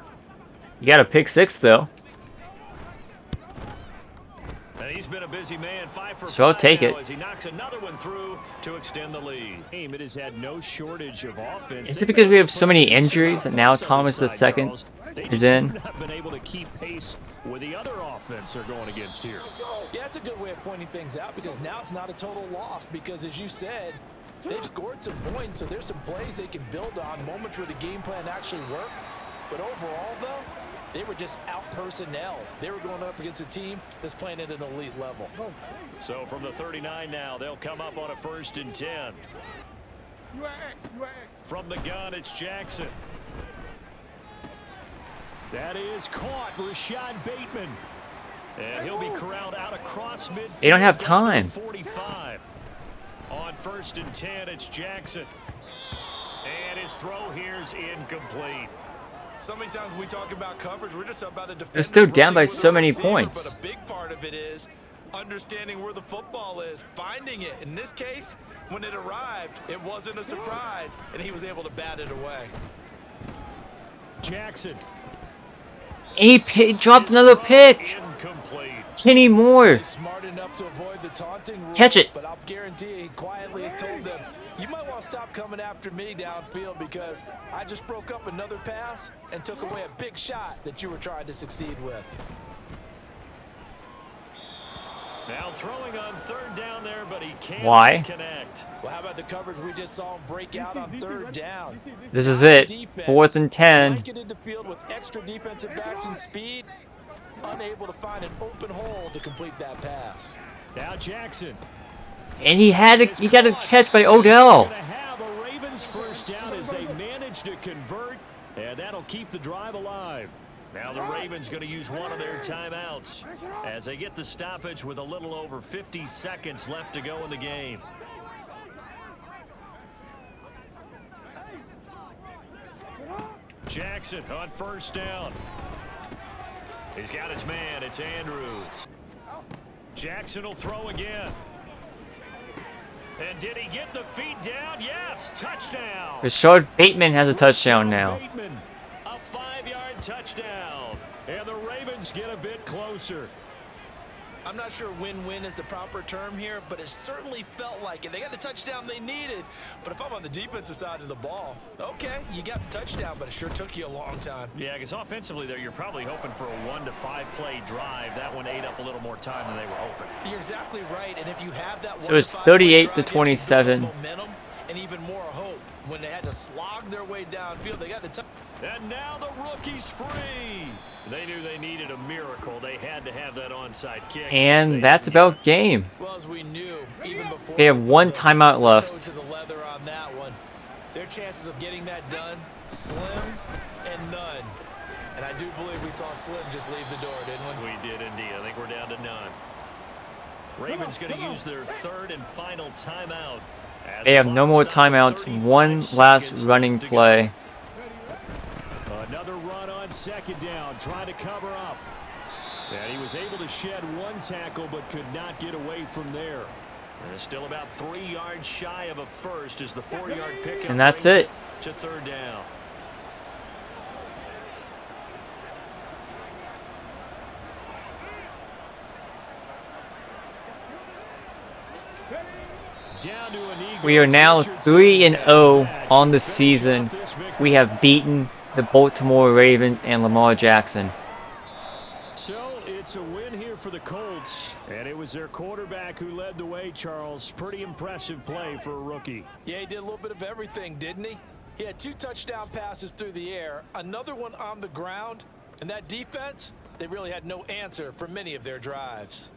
You got a pick 6 though. And he's been a busy man, 5 for 5 So I'll take now it. as he knocks another one through to extend the lead. It has had no shortage of offense. Is it because we have so many injuries that now Thomas II is in? Not been able to keep pace with the other offense they're going against here. Yeah, that's a good way of pointing things out because now it's not a total loss because, as you said, they've scored some points, so there's some plays they can build on, moments where the game plan actually worked. But overall, though, they were just out personnel. They were going up against a team that's playing at an elite level. So from the 39 now, they'll come up on a 1st and 10. From the gun, it's Jackson. That is caught, Rashad Bateman. And he'll be corralled out across midfield. They don't have time. 45. On 1st and 10, it's Jackson. And his throw here's incomplete. So many times we talk about coverage, we're just about a defender. They're still down by with so a many receiver, points. But a big part of it is understanding where the football is, finding it. In this case, when it arrived, it wasn't a surprise, and he was able to bat it away. Jackson. And he dropped another pick. Incomplete. Kenny Moore. Smart enough to avoid the taunting rule, Catch it. but I'll guarantee he quietly has told them, you might want to stop coming after me downfield because I just broke up another pass and took away a big shot that you were trying to succeed with. Now throwing on 3rd down there, but he can't connect. Well, how about the coverage we just saw him break out on 3rd down? This is it. Defense 4th and 10. blanketed the field with extra defensive backs and speed, unable to find an open hole to complete that pass. Now Jackson. And he got a catch by Odell. Gonna have a Ravens 1st down as they manage to convert, and that'll keep the drive alive. Now the Ravens going to use one of their timeouts as they get the stoppage with a little over 50 seconds left to go in the game. Jackson on 1st down. He's got his man. It's Andrews. Jackson will throw again. And did he get the feet down? Yes, touchdown. Rashad Bateman has a touchdown now. Bateman, a 5-yard touchdown. And the Ravens get a bit closer. I'm not sure win-win is the proper term here, but it certainly felt like it. They got the touchdown they needed, but if I'm on the defensive side of the ball, okay, you got the touchdown, but it sure took you a long time. Yeah, because offensively there, you're probably hoping for a 1 to 5 play drive. That one ate up a little more time than they were hoping. You're exactly right, and if you have that So it's 38 to 27. Momentum and even more hope when they had to slog their way downfield. They got the And now the rookie's free. They knew they needed a miracle. They had to have that onside kick. And that's about game. Well, as we knew, even before They have one timeout left. to the leather on that one. Their chances of getting that done, slim and none. And I do believe we saw Slim just leave the door, didn't we? We did indeed. I think we're down to none. Ravens going to use their 3rd and final timeout. They have no more timeouts. One last running play. Another run on 2nd down, trying to cover up. And he was able to shed one tackle, but could not get away from there. And still about 3 yards shy of a first as the 4-yard pickup. And that's it. To 3rd down. We are now 3-0 on the season. We have beaten the Baltimore Ravens and Lamar Jackson. So it's a win here for the Colts, and it was their quarterback who led the way, Charles. Pretty impressive play for a rookie. Yeah, he did a little bit of everything, didn't he? He had 2 touchdown passes through the air, another one on the ground, and that defense, they really had no answer for many of their drives.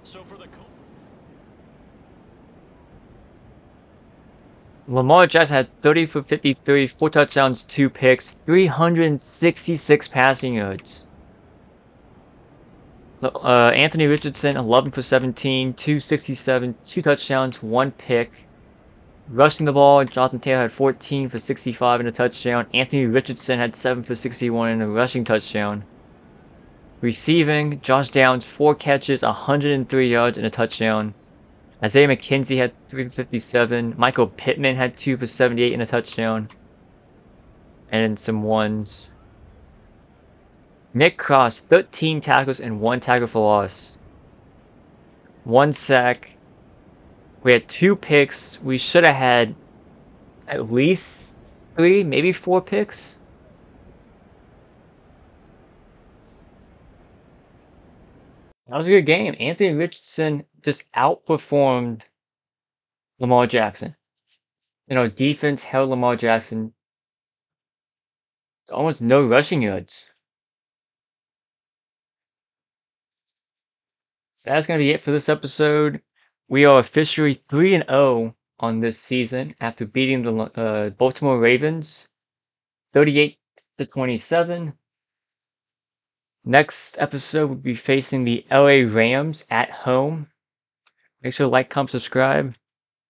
So for the Colts. Lamar Jackson had 30 for 53, 4 touchdowns, 2 picks, 366 passing yards. Anthony Richardson, 11 for 17, 267, 2 touchdowns, 1 pick. Rushing the ball, Jonathan Taylor had 14 for 65 and a touchdown. Anthony Richardson had 7 for 61 and a rushing touchdown. Receiving, Josh Downs, 4 catches, 103 yards and a touchdown. Isaiah McKenzie had 3 for 57. Michael Pittman had 2 for 78 and a touchdown. And some ones. Nick Cross, 13 tackles and 1 tackle for loss. 1 sack. We had 2 picks. We should have had at least 3, maybe 4 picks. That was a good game. Anthony Richardson just outperformed Lamar Jackson. Defense held Lamar Jackson to almost no rushing yards. That's going to be it for this episode. We are officially 3-0 on this season after beating the Baltimore Ravens 38-27. Next episode, we'll be facing the LA Rams at home. Make sure to like, comment, subscribe.